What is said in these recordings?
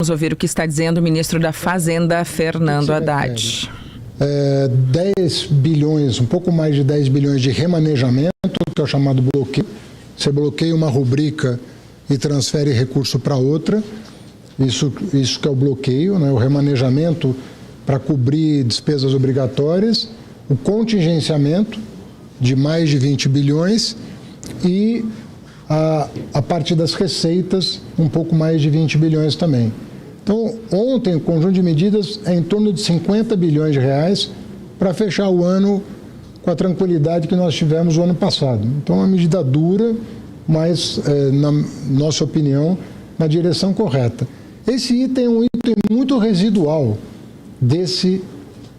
Vamos ouvir o que está dizendo o ministro da Fazenda, Fernando Haddad. 10 bilhões, um pouco mais de 10 bilhões de remanejamento, que é o chamado bloqueio. Você bloqueia uma rubrica e transfere recurso para outra. Isso que é o bloqueio, né? O remanejamento para cobrir despesas obrigatórias, o contingenciamento de mais de 20 bilhões e a parte das receitas, um pouco mais de 20 bilhões também. Então, ontem, o conjunto de medidas é em torno de 50 bilhões de reais para fechar o ano com a tranquilidade que nós tivemos o ano passado. Então, é uma medida dura, mas, na nossa opinião, na direção correta. Esse item é um item muito residual desse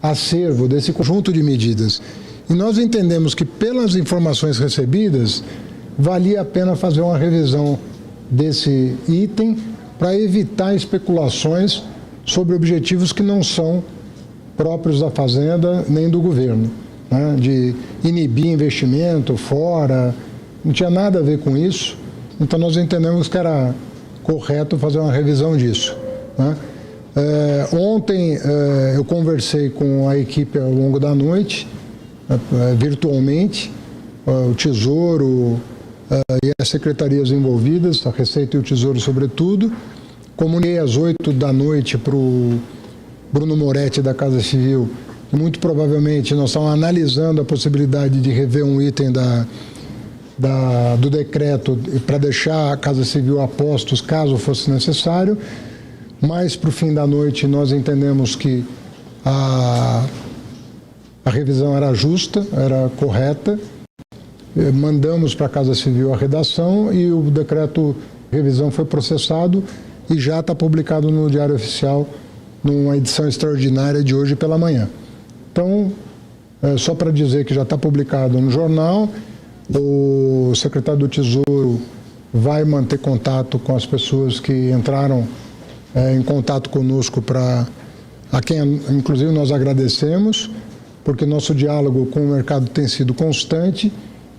acervo, desse conjunto de medidas. E nós entendemos que, pelas informações recebidas, valia a pena fazer uma revisão desse item para evitar especulações sobre objetivos que não são próprios da Fazenda nem do governo, né? De inibir investimento fora, não tinha nada a ver com isso, então nós entendemos que era correto fazer uma revisão disso, né? Ontem eu conversei com a equipe ao longo da noite, virtualmente, o Tesouro e as secretarias envolvidas, a Receita e o Tesouro sobretudo. Comuniquei às 8 da noite para o Bruno Moretti da Casa Civil, e muito provavelmente nós estamos analisando a possibilidade de rever um item do decreto para deixar a Casa Civil a postos caso fosse necessário, mas para o fim da noite nós entendemos que a revisão era justa, era correta. Mandamos para a Casa Civil a redação e o decreto de revisão foi processado e já está publicado no Diário Oficial, numa edição extraordinária de hoje pela manhã. Então, só para dizer que já está publicado no jornal, o secretário do Tesouro vai manter contato com as pessoas que entraram em contato conosco, a quem inclusive nós agradecemos, porque nosso diálogo com o mercado tem sido constante.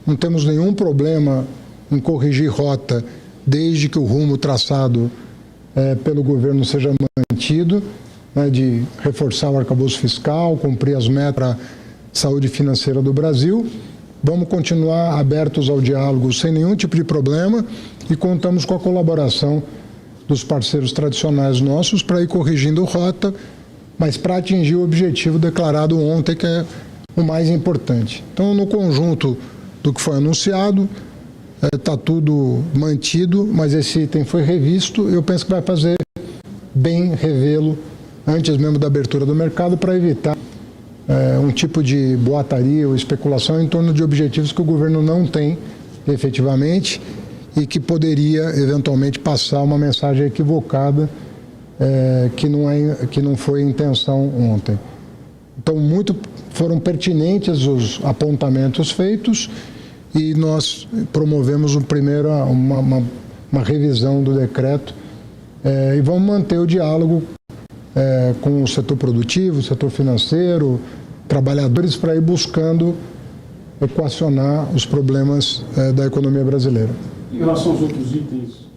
Não temos nenhum problema em corrigir rota, desde que o rumo traçado pelo governo seja mantido, né, de reforçar o arcabouço fiscal, cumprir as metas para a saúde financeira do Brasil. Vamos continuar abertos ao diálogo sem nenhum tipo de problema e contamos com a colaboração dos parceiros tradicionais nossos para ir corrigindo rota, mas para atingir o objetivo declarado ontem, que é o mais importante. Então, no conjunto do que foi anunciado, está tudo mantido, mas esse item foi revisto. Eu penso que vai fazer bem revê-lo antes mesmo da abertura do mercado para evitar um tipo de boataria ou especulação em torno de objetivos que o governo não tem efetivamente e que poderia eventualmente passar uma mensagem equivocada que não foi a intenção ontem. Então, foram pertinentes os apontamentos feitos e nós promovemos uma revisão do decreto e vamos manter o diálogo com o setor produtivo, o setor financeiro, trabalhadores, para ir buscando equacionar os problemas da economia brasileira. Em relação aos outros itens,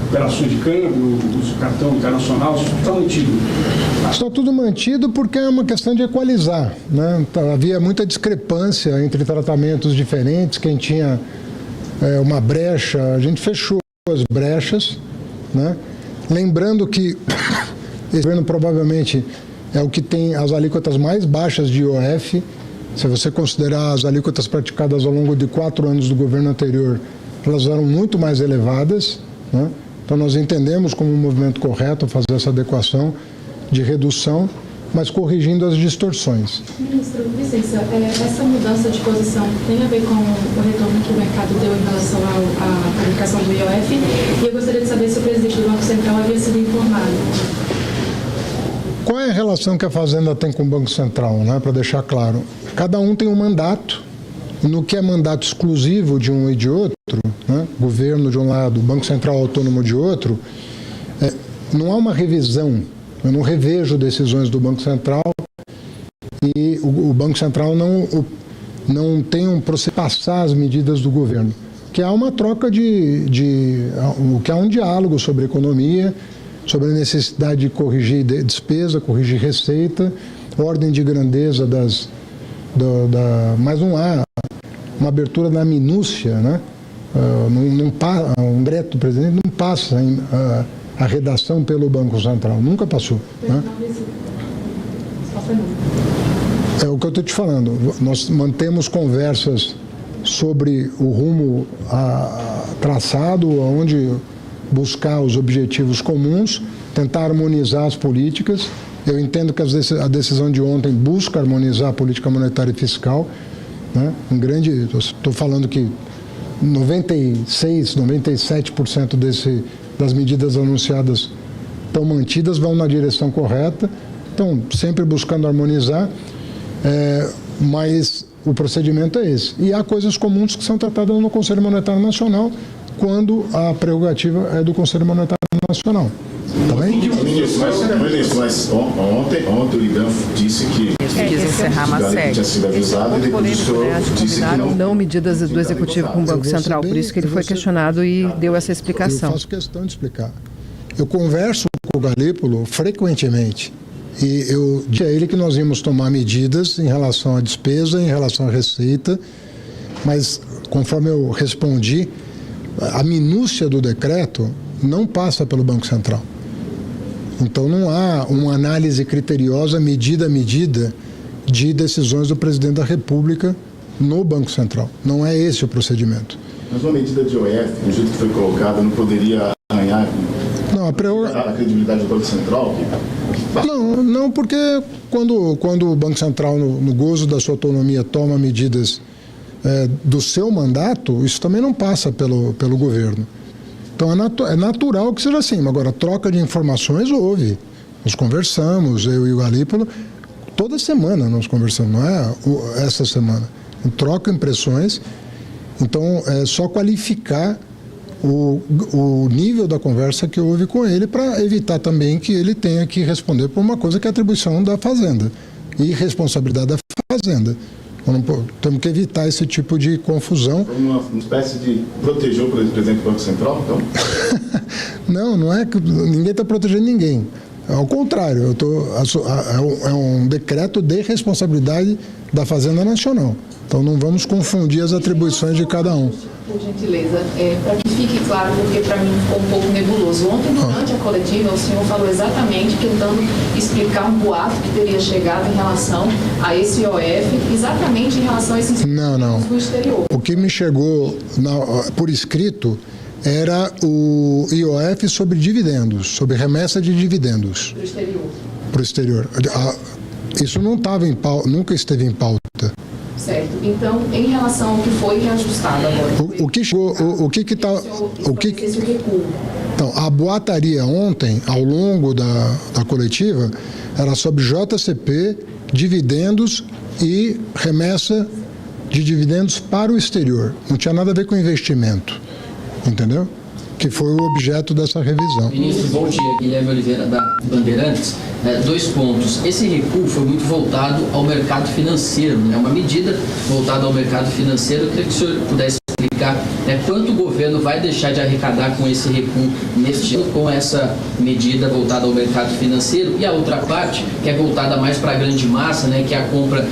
operações de câmbio, uso de cartão internacional, isso está mantido? Está tudo mantido porque é uma questão de equalizar, né? Havia muita discrepância entre tratamentos diferentes. Quem tinha uma brecha, a gente fechou as brechas, né? Lembrando que esse governo provavelmente é o que tem as alíquotas mais baixas de IOF. Se você considerar as alíquotas praticadas ao longo de 4 anos do governo anterior, elas eram muito mais elevadas, né? Então nós entendemos como um movimento correto fazer essa adequação de redução, mas corrigindo as distorções. Ministro, licença, essa mudança de posição tem a ver com o retorno que o mercado deu em relação à aplicação do IOF? E eu gostaria de saber se o presidente do Banco Central havia sido informado. Qual é a relação que a Fazenda tem com o Banco Central, né? Para deixar claro, cada um tem um mandato, e no que é mandato exclusivo de um e de outro, né? Governo de um lado, Banco Central autônomo de outro, não há uma revisão. Eu não revejo decisões do Banco Central e o Banco Central não tem um processo de passar as medidas do governo. que há uma troca que há um diálogo sobre economia, sobre a necessidade de corrigir despesa, corrigir receita, ordem de grandeza mas não há uma abertura na minúcia, né? O decreto do presidente não passa a redação pelo Banco Central, nunca passou. Né? É o que eu estou te falando. Nós mantemos conversas sobre o rumo traçado, onde buscar os objetivos comuns, tentar harmonizar as políticas. Eu entendo que a decisão de ontem busca harmonizar a política monetária e fiscal. Né? Estou falando que 96%, 97% das medidas anunciadas estão mantidas, vão na direção correta, estão sempre buscando harmonizar, mas o procedimento é esse. E há coisas comuns que são tratadas no Conselho Monetário Nacional, quando a prerrogativa é do Conselho Monetário Nacional. Tá bem? Mas ontem o IBAN disse que quis encerrar uma série. tinha sido avisado e depois o senhor disse que não medidas do Executivo com o Banco Central, por isso que ele foi questionado e deu essa explicação. Eu faço questão de explicar. Eu converso com o Galípolo frequentemente e eu disse a ele que nós íamos tomar medidas em relação à despesa, em relação à receita, mas conforme eu respondi, a minúcia do decreto não passa pelo Banco Central. Então não há uma análise criteriosa, medida a medida, de decisões do presidente da República no Banco Central. Não é esse o procedimento. Mas uma medida de IOF, do jeito que foi colocada, não poderia arranhar a credibilidade do Banco Central? Não, porque quando o Banco Central, no gozo da sua autonomia, toma medidas do seu mandato, isso também não passa pelo governo. Então é natural que seja assim. Agora, troca de informações houve. Nós conversamos, eu e o Galípolo, toda semana nós conversamos, não é essa semana. Troca impressões. Então é só qualificar o nível da conversa que houve com ele para evitar também que ele tenha que responder por uma coisa que é atribuição da Fazenda e responsabilidade da Fazenda. Temos que evitar esse tipo de confusão. Uma espécie de proteger o presidente do Banco Central, então? Não é que ninguém está protegendo ninguém. Ao contrário, é um decreto de responsabilidade da Fazenda Nacional. Então não vamos confundir as atribuições de cada um. Por gentileza, para que fique claro, porque para mim ficou um pouco nebuloso. Ontem, durante a coletiva, o senhor falou exatamente tentando explicar um boato que teria chegado em relação a esse IOF, exatamente em relação a esses não. do exterior. O que me chegou por escrito era o IOF sobre dividendos, sobre remessa de dividendos. Para o exterior. Isso não estava em pauta, nunca esteve em pauta. Certo. Então, em relação ao que foi reajustado agora... Então, a boataria ontem, ao longo da coletiva, era sobre JCP, dividendos e remessa de dividendos para o exterior. Não tinha nada a ver com investimento. Entendeu? Que foi o objeto dessa revisão. Ministro, bom dia. Guilherme Oliveira, da Bandeirantes. 2 pontos. Esse recuo foi muito voltado ao mercado financeiro, né? Uma medida voltada ao mercado financeiro. Eu queria que o senhor pudesse explicar quanto o governo vai deixar de arrecadar com esse recuo neste ano, com essa medida voltada ao mercado financeiro, e a outra parte, que é voltada mais para a grande massa, né? Que é a compra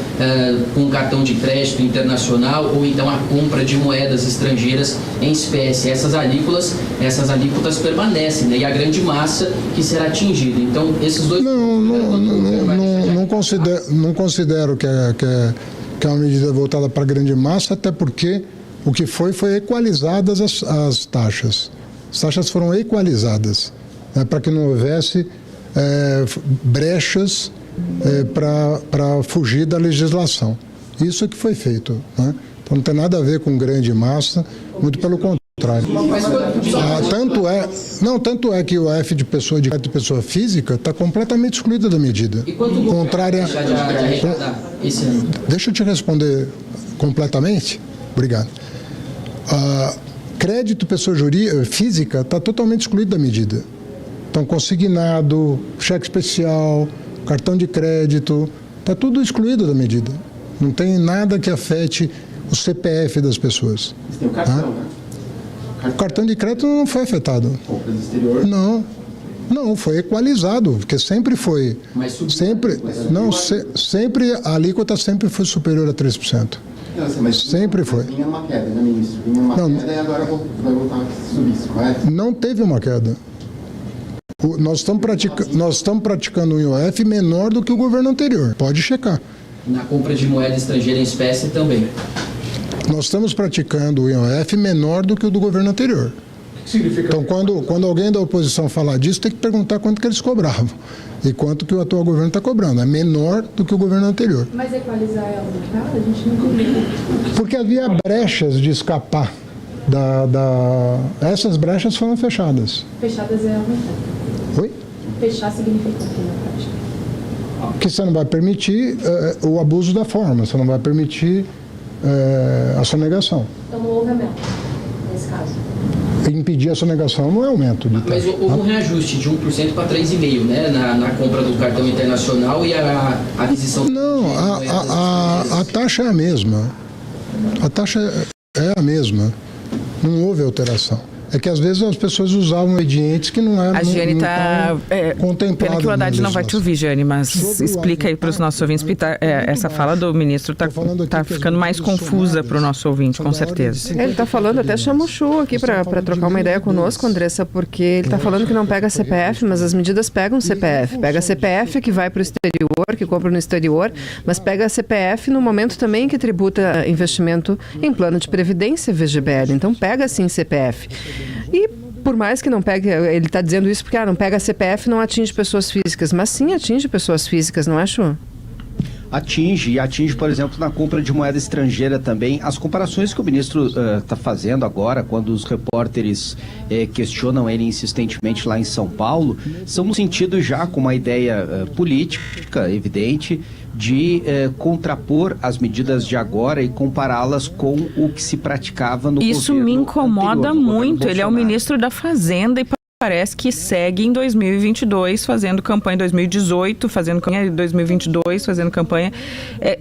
com cartão de crédito internacional ou então a compra de moedas estrangeiras em espécie. Essas alíquotas permanecem, né? E a grande massa que será atingida. Então, esses dois... Não considero que é uma medida voltada para a grande massa, até porque o que foi equalizadas as taxas. As taxas foram equalizadas, né, para que não houvesse brechas para fugir da legislação. Isso é que foi feito. Né? Então não tem nada a ver com grande massa, muito pelo contrário. Tanto é que o IOF de pessoa física está completamente excluída da medida. E quanto contrária. Esse ano? Deixa eu te responder completamente. Obrigado. Crédito pessoa física está totalmente excluído da medida. Então, consignado, cheque especial, cartão de crédito, está tudo excluído da medida. Não tem nada que afete o CPF das pessoas. Tem o cartão, né? O cartão de crédito não foi afetado. Compras exterior? Não, foi equalizado, porque sempre foi. Mas subiu, sempre a alíquota sempre foi superior a 3%. Mas sempre foi. Vinha uma queda, né, ministro? Vinha uma queda e agora vai voltar a subir, correto? Não teve uma queda. Nós estamos praticando um IOF menor do que o governo anterior. Pode checar. Na compra de moeda estrangeira em espécie também. Nós estamos praticando o IOF menor do que o do governo anterior. Então, quando alguém da oposição falar disso, tem que perguntar quanto que eles cobravam e quanto que o atual governo está cobrando. É menor do que o governo anterior. Mas equalizar é aumentar? A gente não cobriu. Porque havia brechas de escapar. Essas brechas foram fechadas. Fechadas é aumentar. Oi? Fechar significa o que na prática? Que você não vai permitir o abuso da forma, você não vai permitir a sonegação. Então não houve aumento, nesse caso. Impedir a sonegação não é aumento de taxa. Mas houve um reajuste de 1% para 3,5%, né? Na compra do cartão internacional e a aquisição... Não, a taxa é a mesma. A taxa é a mesma. Não houve alteração. É que às vezes as pessoas usavam expedientes que não eram A Jane está contemplados. Pena que o Haddad não vai te ouvir, Jane, mas explica aí para os nossos ouvintes, porque essa fala do ministro está ficando mais confusa para o nosso ouvinte, com certeza. Ele está falando, até chama o Chu aqui para trocar uma ideia conosco, Andressa, porque ele está falando que não pega CPF, mas as medidas pegam CPF. Pega CPF que vai para o exterior, que compra no exterior, mas pega CPF no momento também que tributa investimento em plano de previdência VGBL. Então pega sim CPF. E por mais que não pegue, ele está dizendo isso porque não pega CPF, não atinge pessoas físicas, mas sim atinge pessoas físicas, não é, Chu? Atinge, por exemplo, na compra de moeda estrangeira também. As comparações que o ministro está fazendo agora, quando os repórteres questionam ele insistentemente lá em São Paulo, são no sentido já com uma ideia política, evidente, de contrapor as medidas de agora e compará-las com o que se praticava no governo Isso me incomoda muito. Ele é o ministro da Fazenda e parece que segue em 2022 fazendo campanha, em 2018 fazendo campanha, em 2022 fazendo campanha.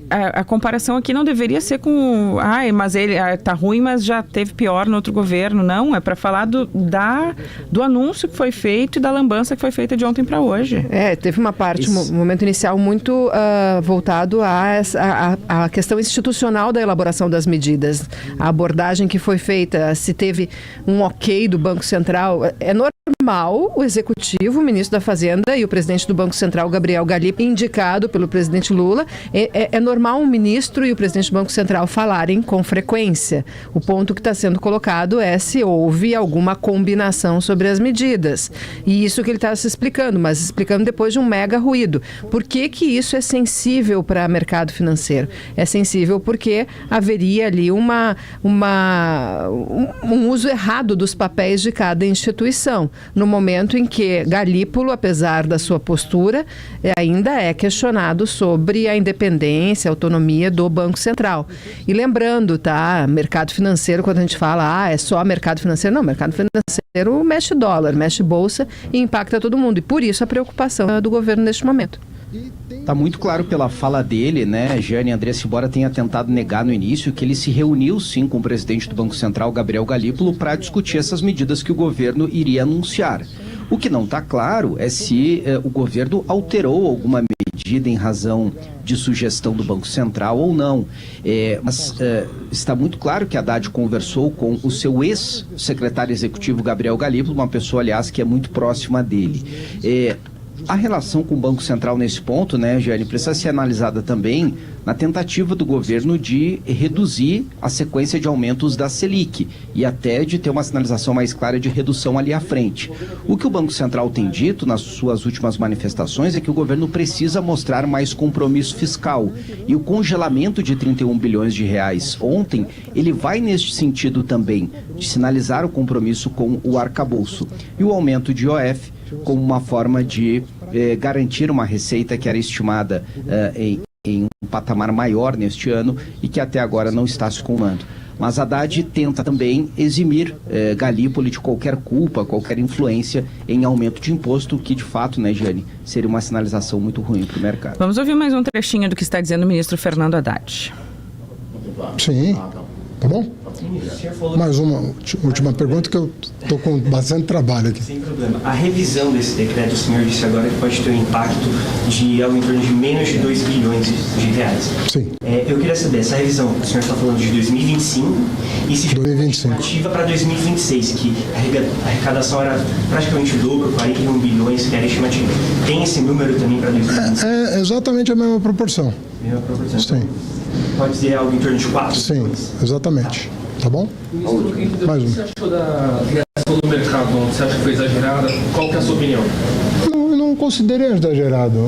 A comparação aqui não deveria ser com... mas ele tá ruim, mas já teve pior no outro governo. Não, é para falar do anúncio que foi feito e da lambança que foi feita de ontem para hoje. Teve uma parte, um momento inicial muito voltado à questão institucional da elaboração das medidas. A abordagem que foi feita, se teve um ok do Banco Central, é normal o executivo, o ministro da Fazenda e o presidente do Banco Central, Gabriel Gallipo, indicado pelo presidente Lula, é normal um ministro e o presidente do Banco Central falarem com frequência. O ponto que está sendo colocado é se houve alguma combinação sobre as medidas. E isso que ele está se explicando, mas explicando depois de um mega ruído. Por que que isso é sensível para o mercado financeiro? É sensível porque haveria ali um uso errado dos papéis de cada instituição. No momento em que Galípolo, apesar da sua postura, ainda é questionado sobre a independência, a autonomia do Banco Central. E lembrando, mercado financeiro, quando a gente fala, é só mercado financeiro, não, mercado financeiro mexe dólar, mexe bolsa e impacta todo mundo. E por isso a preocupação do governo neste momento. Está muito claro pela fala dele, né, Jane Andressa, embora tenha tentado negar no início, que ele se reuniu sim com o presidente do Banco Central, Gabriel Galípolo, para discutir essas medidas que o governo iria anunciar. O que não está claro é se o governo alterou alguma medida em razão de sugestão do Banco Central ou não. Mas está muito claro que Haddad conversou com o seu ex-secretário executivo, Gabriel Galípolo, uma pessoa, aliás, que é muito próxima dele. A relação com o Banco Central nesse ponto, né, Jane, precisa ser analisada também na tentativa do governo de reduzir a sequência de aumentos da Selic e até de ter uma sinalização mais clara de redução ali à frente. O que o Banco Central tem dito nas suas últimas manifestações é que o governo precisa mostrar mais compromisso fiscal e o congelamento de 31 bilhões de reais ontem, ele vai neste sentido também, de sinalizar o compromisso com o arcabouço e o aumento de IOF como uma forma de garantir uma receita que era estimada em um patamar maior neste ano e que até agora não está se colmando. Mas Haddad tenta também eximir Galípolo de qualquer culpa, qualquer influência em aumento de imposto, que de fato, né, Jane, seria uma sinalização muito ruim para o mercado. Vamos ouvir mais um trechinho do que está dizendo o ministro Fernando Haddad. Sim, tá bom? Mais uma última pergunta, que eu estou com bastante trabalho aqui. Sem problema. A revisão desse decreto, o senhor disse agora que pode ter um impacto de algo em torno de menos de 2 bilhões de reais. Sim. Eu queria saber, essa revisão, o senhor está falando de 2025 e se for estimativa para 2026, que a arrecadação era praticamente o dobro, 41 bilhões, que era a estimativa. Tem esse número também para 2026? É exatamente a mesma proporção. Mesma proporção. Sim. Pode dizer algo em torno de 4? Sim, exatamente. Tá bom? Mais um. O que você achou da reação do mercado? Você acha que foi exagerada? Qual que é a sua opinião? Eu não considerei exagerado.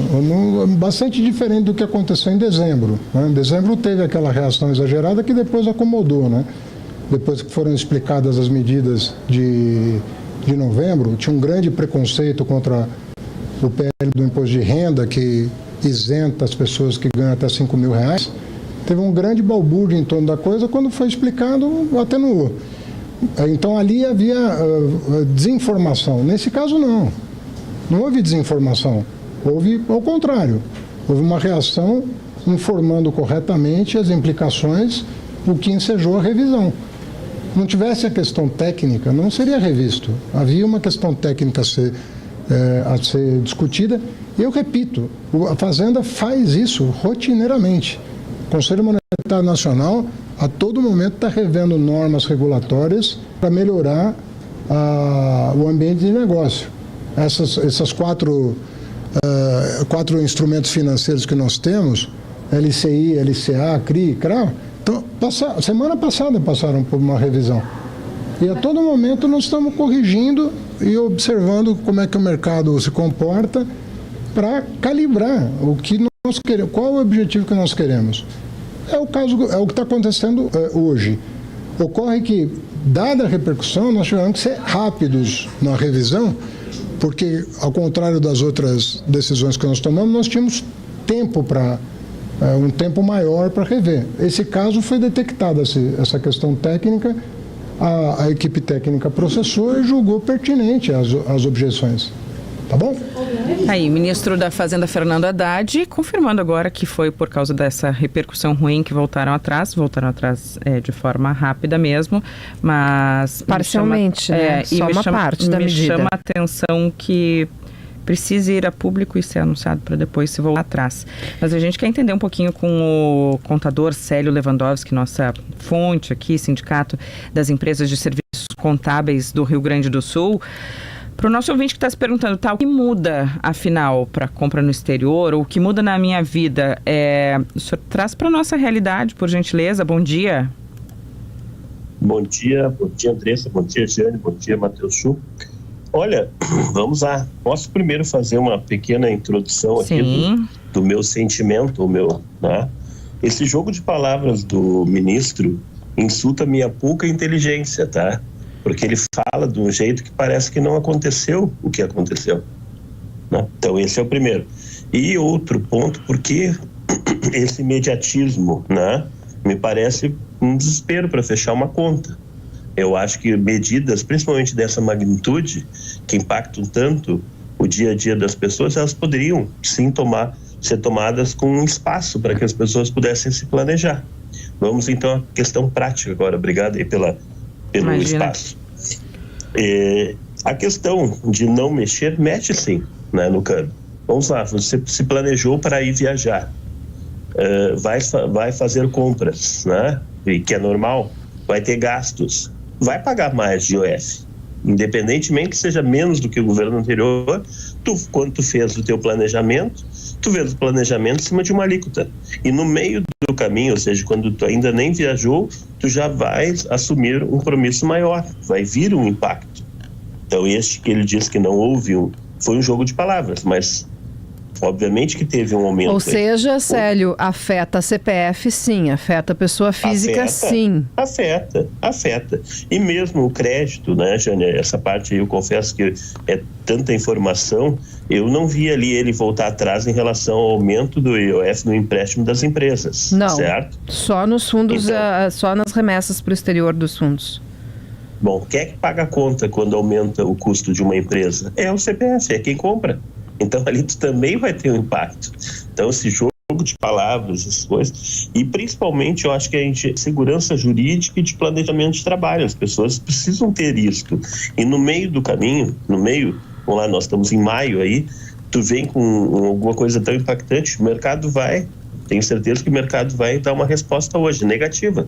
Bastante diferente do que aconteceu em dezembro. Né? Em dezembro teve aquela reação exagerada que depois acomodou. Né? Depois que foram explicadas as medidas de novembro, tinha um grande preconceito contra o PL do imposto de renda, que isenta as pessoas que ganham até R$5.000. Teve um grande balbúrdio em torno da coisa, quando foi explicado, atenuou. Então ali havia desinformação. Nesse caso não houve desinformação, houve ao contrário, houve uma reação informando corretamente as implicações, o que ensejou a revisão. Não tivesse a questão técnica, não seria revisto. Havia uma questão técnica a ser discutida. E eu repito, a Fazenda faz isso rotineiramente. O Conselho Monetário Nacional, a todo momento, está revendo normas regulatórias para melhorar o ambiente de negócio. Essas quatro instrumentos financeiros que nós temos, LCI, LCA, CRI, CRA, então, semana passada passaram por uma revisão. E a todo momento nós estamos corrigindo e observando como é que o mercado se comporta para calibrar o que nós queremos, qual é o objetivo que nós queremos. É o que está acontecendo hoje. Ocorre que, dada a repercussão, nós tivemos que ser rápidos na revisão, porque, ao contrário das outras decisões que nós tomamos, nós tínhamos tempo um tempo maior para rever. Esse caso foi detectada essa questão técnica, a equipe técnica processou e julgou pertinente as objeções. Tá bom? Aí, ministro da Fazenda, Fernando Haddad, confirmando agora que foi por causa dessa repercussão ruim que voltaram atrás de forma rápida mesmo, mas... Parcialmente, né? Só uma parte da medida. Me chama a atenção que precisa ir a público e ser anunciado para depois se voltar atrás. Mas a gente quer entender um pouquinho com o contador Célio Lewandowski, nossa fonte aqui, Sindicato das Empresas de Serviços Contábeis do Rio Grande do Sul. Para o nosso ouvinte que está se perguntando, o que muda, afinal, para compra no exterior, ou o que muda na minha vida, o senhor traz para a nossa realidade, por gentileza. Bom dia. Bom dia Andressa, bom dia Jane, bom dia Matheus Chu. Olha, vamos lá. Posso primeiro fazer uma pequena introdução aqui do meu sentimento, né? Esse jogo de palavras do ministro insulta minha pouca inteligência, tá? Porque ele fala de um jeito que parece que não aconteceu o que aconteceu, né? Então esse é o primeiro. E outro ponto, porque esse imediatismo, né, me parece um desespero para fechar uma conta. Eu acho que medidas, principalmente dessa magnitude, que impactam tanto o dia a dia das pessoas, elas poderiam sim ser tomadas com um espaço para que as pessoas pudessem se planejar. Vamos então à questão prática agora. Obrigado aí pelo espaço. A questão de não mexer, mexe sim, né, no câmbio. Vamos lá, você se planejou para ir viajar, vai fazer compras, né, e que é normal, vai ter gastos, vai pagar mais de IOF, independentemente que seja menos do que o governo anterior. Quando tu fez o teu planejamento, tu fez o planejamento em cima de uma alíquota, e no meio do caminho, ou seja, quando tu ainda nem viajou, tu já vai assumir um compromisso maior, vai vir um impacto. Então este que ele diz que não houve foi um jogo de palavras, mas obviamente que teve um aumento. Ou seja, Célio, afeta a CPF sim, afeta a pessoa física sim. Afeta. E mesmo o crédito, né, Jane, essa parte aí eu confesso que é tanta informação, eu não vi ali ele voltar atrás em relação ao aumento do IOF no empréstimo das empresas. Não, certo? Só nos fundos, só nas remessas para o exterior dos fundos. Bom, quem é que paga a conta quando aumenta o custo de uma empresa? É o CPF, é quem compra. Então ali tu também vai ter um impacto. Então esse jogo jogo de palavras, essas coisas, e principalmente eu acho que a segurança jurídica e de planejamento de trabalho, as pessoas precisam ter isso, e no meio do caminho, vamos lá, nós estamos em maio aí, tu vem com alguma coisa tão impactante, tenho certeza que o mercado vai dar uma resposta hoje, negativa.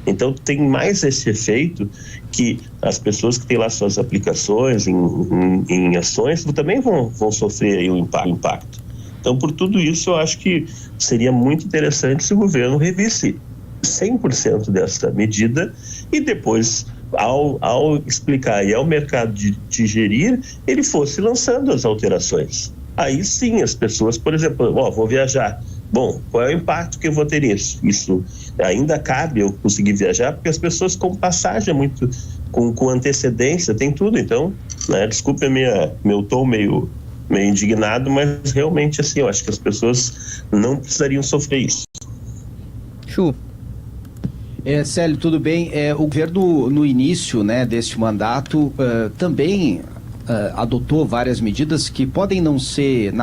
Então tem mais esse efeito que as pessoas que têm lá suas aplicações em ações também vão sofrer aí o impacto. Então, por tudo isso, eu acho que seria muito interessante se o governo revisse 100% dessa medida e depois, ao explicar e ao mercado digerir, ele fosse lançando as alterações. Aí sim, as pessoas, por exemplo, vou viajar. Bom, qual é o impacto que eu vou ter nisso? Isso ainda cabe eu conseguir viajar, porque as pessoas com passagem muito com antecedência, tem tudo. Então, né, desculpe meu tom meio indignado, mas realmente assim, eu acho que as pessoas não precisariam sofrer isso. Chu. Célio, tudo bem? O governo, no início, né, deste mandato, também adotou várias medidas que podem não ser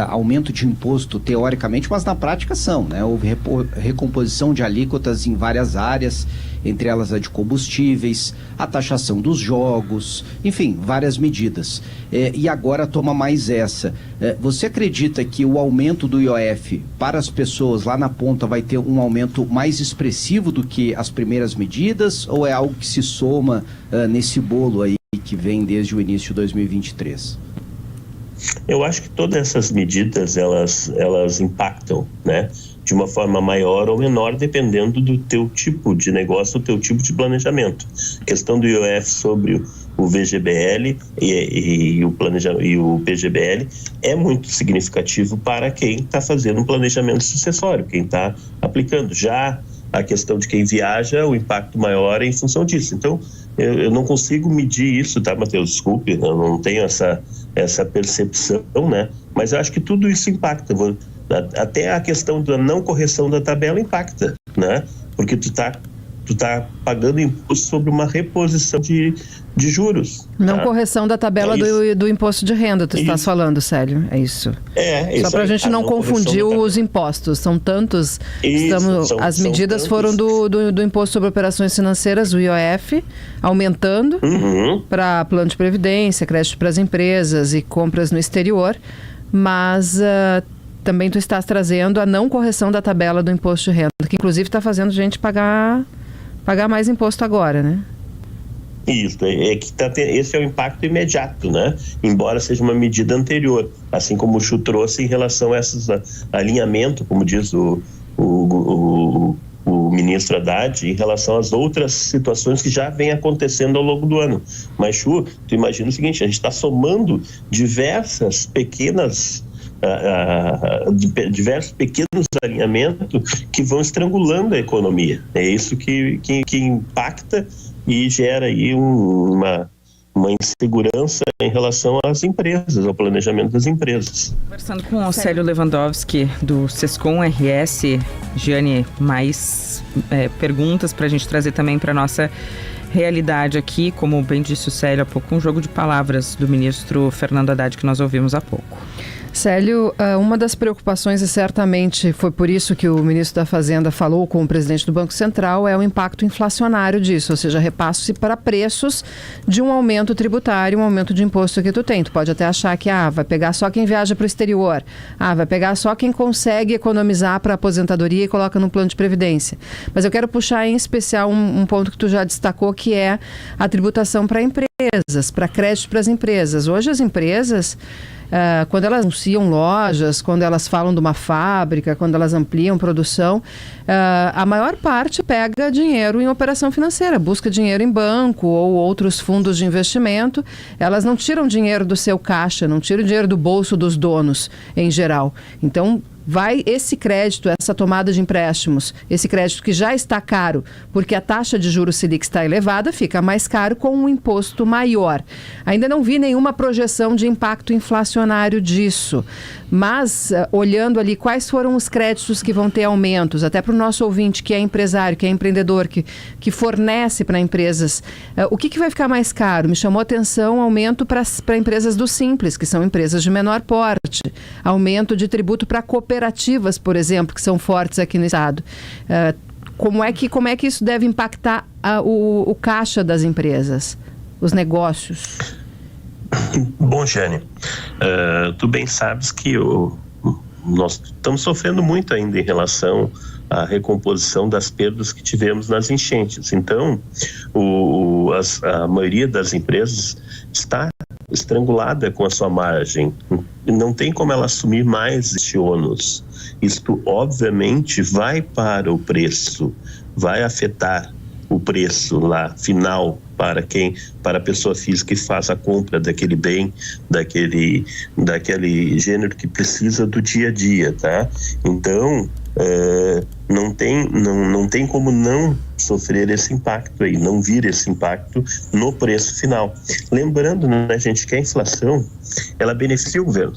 aumento de imposto teoricamente, mas na prática são, né? Houve recomposição de alíquotas em várias áreas, entre elas a de combustíveis, a taxação dos jogos, enfim, várias medidas. E agora toma mais essa. Você acredita que o aumento do IOF para as pessoas lá na ponta vai ter um aumento mais expressivo do que as primeiras medidas, ou é algo que se soma nesse bolo aí que vem desde o início de 2023? Eu acho que todas essas medidas, elas impactam, né? De uma forma maior ou menor, dependendo do teu tipo de negócio, do teu tipo de planejamento. A questão do IOF sobre o VGBL e o PGBL é muito significativo para quem está fazendo um planejamento sucessório, quem está aplicando. Já a questão de quem viaja, o impacto maior é em função disso. Então, eu não consigo medir isso, tá, Matheus? Desculpe, eu não tenho essa percepção, né? Mas eu acho que tudo isso impacta. Até a questão da não correção da tabela impacta, né? Porque tu tá pagando imposto sobre uma reposição de juros. Não correção da tabela do imposto de renda, tu estás falando, Célio, é isso. Só para a gente não confundir os impostos, são tantos, as medidas foram do imposto sobre operações financeiras, o IOF, aumentando para plano de previdência, crédito para as empresas e compras no exterior, mas também tu estás trazendo a não correção da tabela do imposto de renda, que inclusive está fazendo gente pagar mais imposto agora, né? Isso, esse é o impacto imediato, né? Embora seja uma medida anterior, assim como o Chu trouxe em relação a esses alinhamento, como diz o ministro Haddad, em relação às outras situações que já vem acontecendo ao longo do ano. Mas, Chu, tu imagina o seguinte, a gente está somando diversos pequenos alinhamentos que vão estrangulando a economia. É isso que impacta e gera aí uma insegurança em relação às empresas, ao planejamento das empresas. Conversando com o Célio Lewandowski, do Sescom RS, Giane, mais perguntas para a gente trazer também para a nossa realidade aqui, como bem disse o Célio há pouco, um jogo de palavras do ministro Fernando Haddad que nós ouvimos há pouco. Célio, uma das preocupações, e certamente foi por isso que o ministro da Fazenda falou com o presidente do Banco Central, é o impacto inflacionário disso, ou seja, repasse para preços de um aumento tributário, um aumento de imposto que tu tem. Tu pode até achar que vai pegar só quem viaja para o exterior, vai pegar só quem consegue economizar para a aposentadoria e coloca no plano de previdência. Mas eu quero puxar em especial um ponto que tu já destacou, que é a tributação para empresas, para crédito para as empresas. Hoje as empresas, quando elas anunciam lojas, quando elas falam de uma fábrica, quando elas ampliam produção, a maior parte pega dinheiro em operação financeira, busca dinheiro em banco ou outros fundos de investimento. Elas não tiram dinheiro do seu caixa, não tiram dinheiro do bolso dos donos em geral. Então, vai esse crédito, essa tomada de empréstimos, esse crédito que já está caro, porque a taxa de juros Selic está elevada, fica mais caro com um imposto maior. Ainda não vi nenhuma projeção de impacto inflacionário disso, mas olhando ali quais foram os créditos que vão ter aumentos, até para o nosso ouvinte que é empresário, que é empreendedor, que fornece para empresas, o que vai ficar mais caro? Me chamou a atenção aumento para empresas do Simples, que são empresas de menor porte, aumento de tributo para cooperativas, cooperativas, por exemplo, que são fortes aqui no estado. Como é que isso deve impactar o caixa das empresas, os negócios? Bom, Jane, tu bem sabes que nós estamos sofrendo muito ainda em relação à recomposição das perdas que tivemos nas enchentes. Então, a maioria das empresas está estrangulada com a sua margem. Não tem como ela assumir mais este ônus. Isto, obviamente, vai para o preço, vai afetar o preço lá final para a pessoa física que faz a compra daquele bem, daquele gênero que precisa do dia a dia, tá? Então, não tem como não sofrer esse impacto aí, não vir esse impacto no preço final. Lembrando, né, gente, que a inflação, ela beneficia o governo.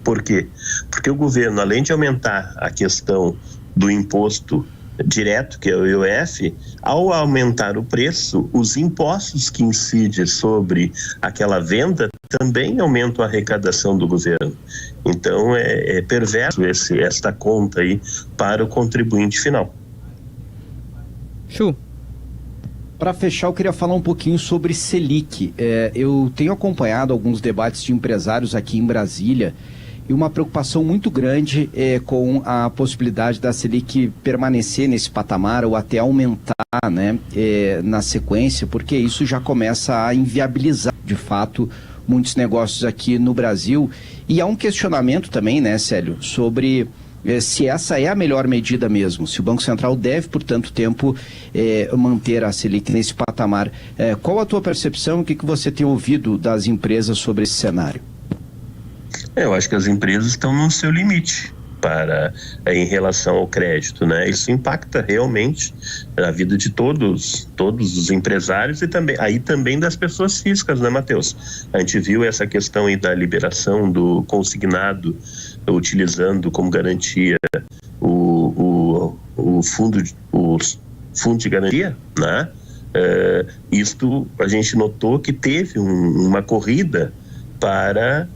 Por quê? Porque o governo, além de aumentar a questão do imposto direto, que é o IOF, ao aumentar o preço, os impostos que incidem sobre aquela venda também aumentam a arrecadação do governo. Então é perverso esta conta aí para o contribuinte final. Para fechar, eu queria falar um pouquinho sobre Selic. Eu tenho acompanhado alguns debates de empresários aqui em Brasília e uma preocupação muito grande com a possibilidade da Selic permanecer nesse patamar ou até aumentar, né, na sequência, porque isso já começa a inviabilizar, de fato, muitos negócios aqui no Brasil. E há um questionamento também, né, Célio, sobre se essa é a melhor medida mesmo, se o Banco Central deve, por tanto tempo, manter a Selic nesse patamar. Qual a tua percepção e o que você tem ouvido das empresas sobre esse cenário? Eu acho que as empresas estão no seu limite em relação ao crédito, né? Isso impacta realmente a vida de todos os empresários e também das pessoas físicas, né, Matheus? A gente viu essa questão aí da liberação do consignado, utilizando como garantia o fundo de garantia, né? Isto a gente notou que teve uma corrida para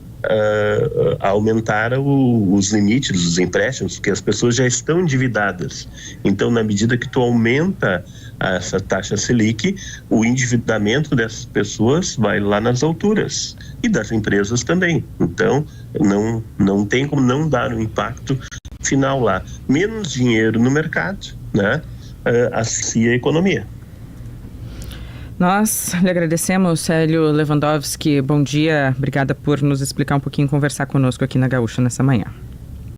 aumentar os limites dos empréstimos, porque as pessoas já estão endividadas. Então, na medida que tu aumenta essa taxa Selic, o endividamento dessas pessoas vai lá nas alturas e das empresas também. Então, não tem como não dar um impacto final lá. Menos dinheiro no mercado, né? Asfixia a economia. Nós lhe agradecemos, Célio Lewandowski. Bom dia, obrigada por nos explicar um pouquinho, conversar conosco aqui na Gaúcha nessa manhã.